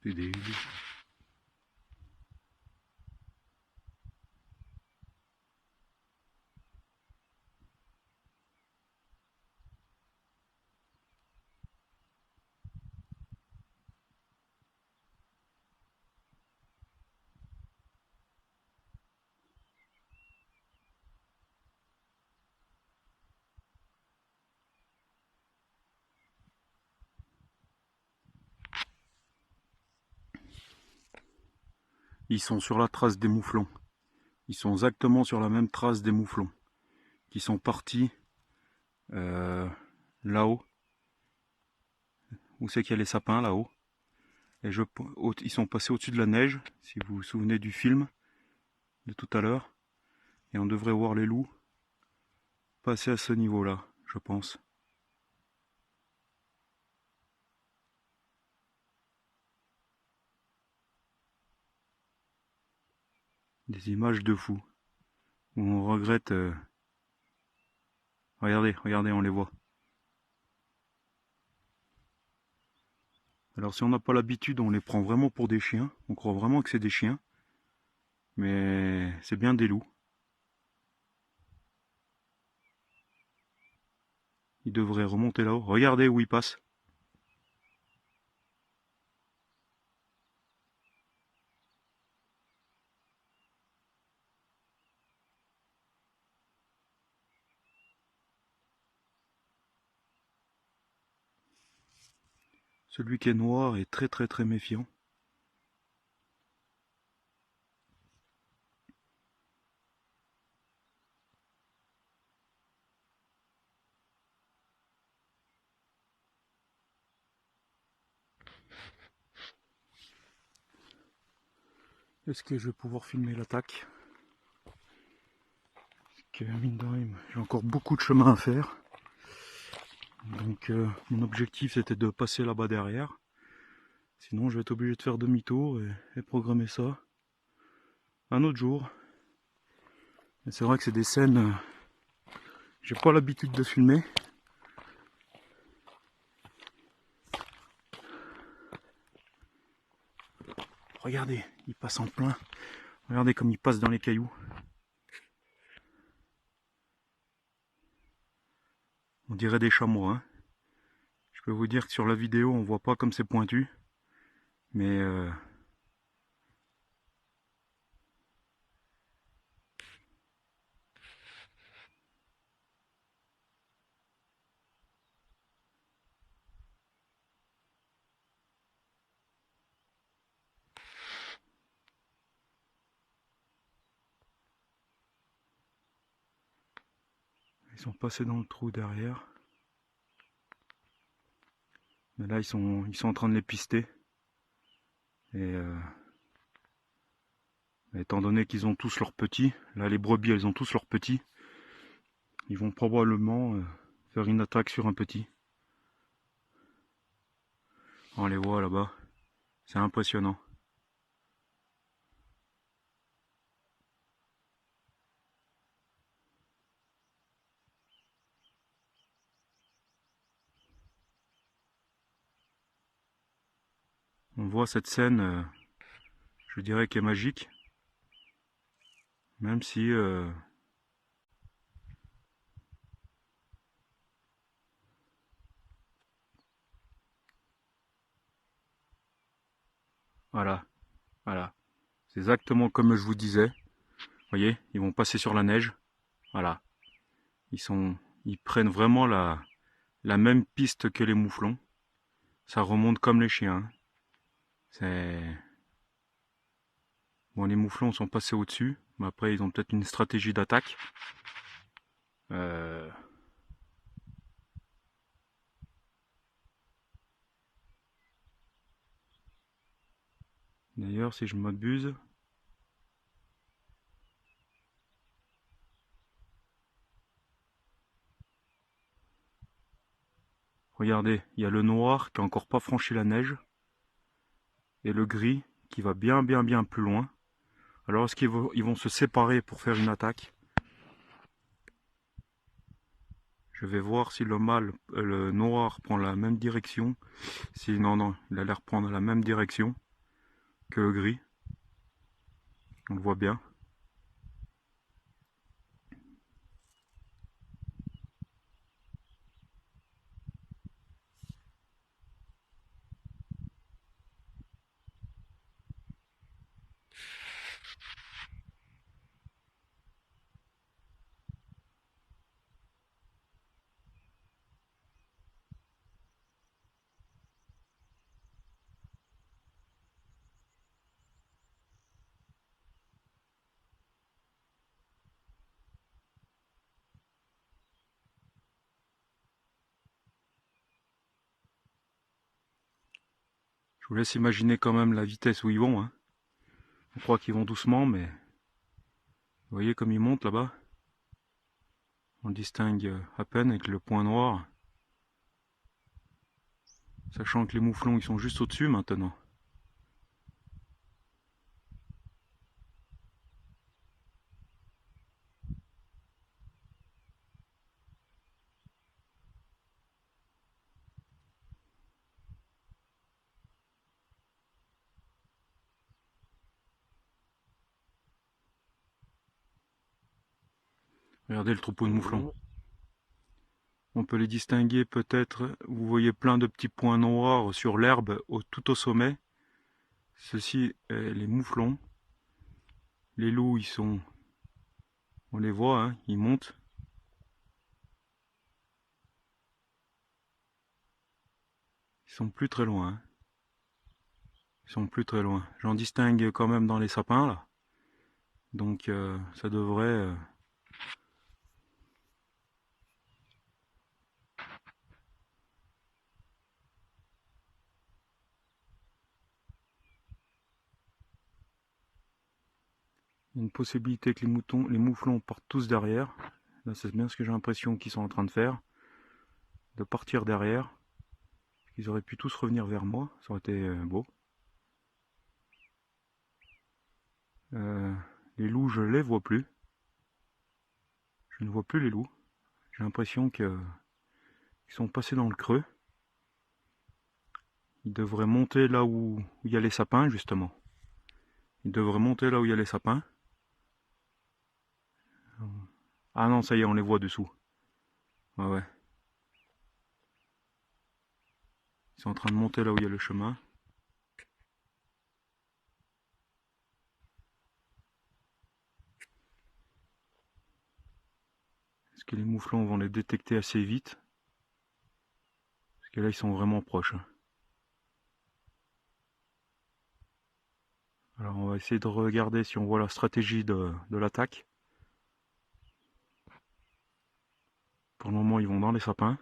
C'est des... Ils sont sur la trace des mouflons. Ils sont exactement sur la même trace des mouflons qui sont partis là-haut. Où c'est qu'il y a les sapins là-haut. Et ils sont passés au-dessus de la neige, si vous vous souvenez du film de tout à l'heure. Et on devrait voir les loups passer à ce niveau-là, je pense. Des images de fou. Où on regrette... Regardez, regardez, on les voit. Alors si on n'a pas l'habitude, on les prend vraiment pour des chiens. On croit vraiment que c'est des chiens. Mais c'est bien des loups. Ils devraient remonter là-haut. Regardez où ils passent. Celui qui est noir est très très très méfiant. Est-ce que je vais pouvoir filmer l'attaque? Parce que mine de rien, j'ai encore beaucoup de chemin à faire. Donc mon objectif c'était de passer là-bas derrière. Sinon je vais être obligé de faire demi-tour et programmer ça un autre jour. Et c'est vrai que c'est des scènes, j'ai pas l'habitude de filmer. Regardez, il passe en plein. Regardez comme il passe dans les cailloux. On dirait des chameaux, hein. Je peux vous dire que sur la vidéo on voit pas comme c'est pointu. Mais ils sont passés dans le trou derrière. Mais là ils sont en train de les pister. Et étant donné qu'ils ont tous leurs petits, là les brebis elles ont tous leurs petits, ils vont probablement faire une attaque sur un petit. On les voit là-bas. C'est impressionnant. On voit cette scène, je dirais qu'elle est magique. Même si voilà, voilà. C'est exactement comme je vous disais. Vous voyez, ils vont passer sur la neige. Voilà. Ils prennent vraiment la même piste que les mouflons. Ça remonte comme les chiens. C'est bon, les mouflons sont passés au-dessus, mais après ils ont peut-être une stratégie d'attaque. Euh, D'ailleurs, si je m'abuse, regardez, il y a le noir qui a encore pas franchi la neige et le gris qui va bien plus loin. Alors est-ce ils vont se séparer pour faire une attaque? Je vais voir si le noir prend la même direction. Si non, il a l'air de prendre la même direction que le gris. On le voit bien. Je vous laisse imaginer quand même la vitesse où ils vont. Hein. On croit qu'ils vont doucement, mais vous voyez comme ils montent là-bas. On le distingue à peine avec le point noir. Sachant que les mouflons ils sont juste au-dessus maintenant. Regardez le troupeau de mouflons. On peut les distinguer peut-être, vous voyez plein de petits points noirs sur l'herbe tout au sommet. Ceci est les mouflons. Les loups, on les voit, hein, ils montent. Ils sont plus très loin. Hein. Ils sont plus très loin. J'en distingue quand même dans les sapins là. Donc ça devrait... Il y a une possibilité que les mouflons partent tous derrière. Là c'est bien ce que j'ai l'impression qu'ils sont en train de faire. De partir derrière. Ils auraient pu tous revenir vers moi. Ça aurait été beau. Euh, les loups, je les vois plus. Je ne vois plus les loups. J'ai l'impression qu'ils sont passés dans le creux. Ils devraient monter là où il y a les sapins, justement. Ils devraient monter là où il y a les sapins. Ah non, ça y est, on les voit dessous. Ouais, ouais. Ils sont en train de monter là où il y a le chemin. Est-ce que les mouflons vont les détecter assez vite? Parce que là, ils sont vraiment proches. Alors, on va essayer de regarder si on voit la stratégie de l'attaque. Pour le moment, ils vont dans les sapins.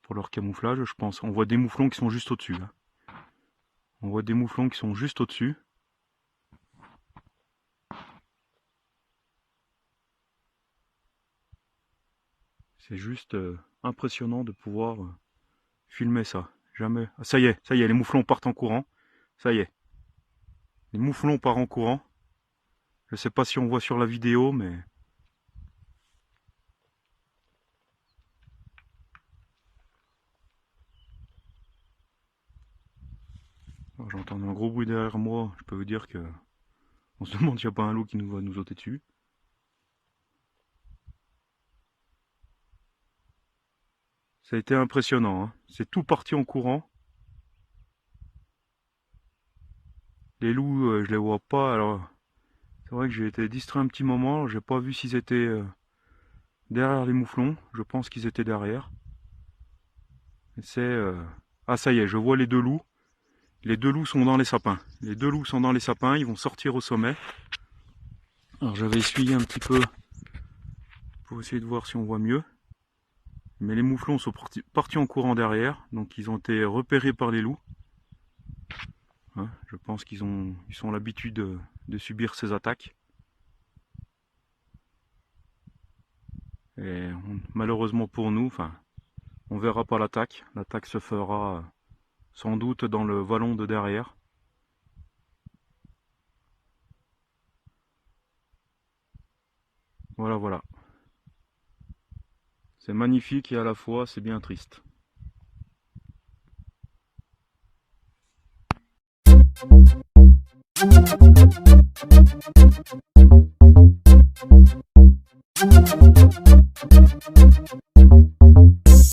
Pour leur camouflage, je pense. On voit des mouflons qui sont juste au-dessus. Hein. On voit des mouflons qui sont juste au-dessus. C'est juste impressionnant de pouvoir filmer ça. Jamais. Ah, ça y est, les mouflons partent en courant. Ça y est. Les mouflons partent en courant. Je sais pas si on voit sur la vidéo, mais... J'entends un gros bruit derrière moi. Je peux vous dire que... On se demande s'il n'y a pas un loup qui nous va nous ôter dessus. Ça a été impressionnant, hein. C'est tout parti en courant. Les loups, je les vois pas. Alors, c'est vrai que j'ai été distrait un petit moment. J'ai pas vu s'ils étaient derrière les mouflons. Je pense qu'ils étaient derrière. Ah, ça y est, je vois les deux loups. Les deux loups sont dans les sapins. Les deux loups sont dans les sapins. Ils vont sortir au sommet. Alors, j'avais essuyé un petit peu pour essayer de voir si on voit mieux. Mais les mouflons sont partis en courant derrière. Donc, ils ont été repérés par les loups. Hein, je pense qu'ils ont l'habitude de subir ces attaques. Et malheureusement pour nous, on verra pas l'attaque. L'attaque se fera sans doute dans le vallon de derrière. Voilà, voilà. C'est magnifique et à la fois c'est bien triste.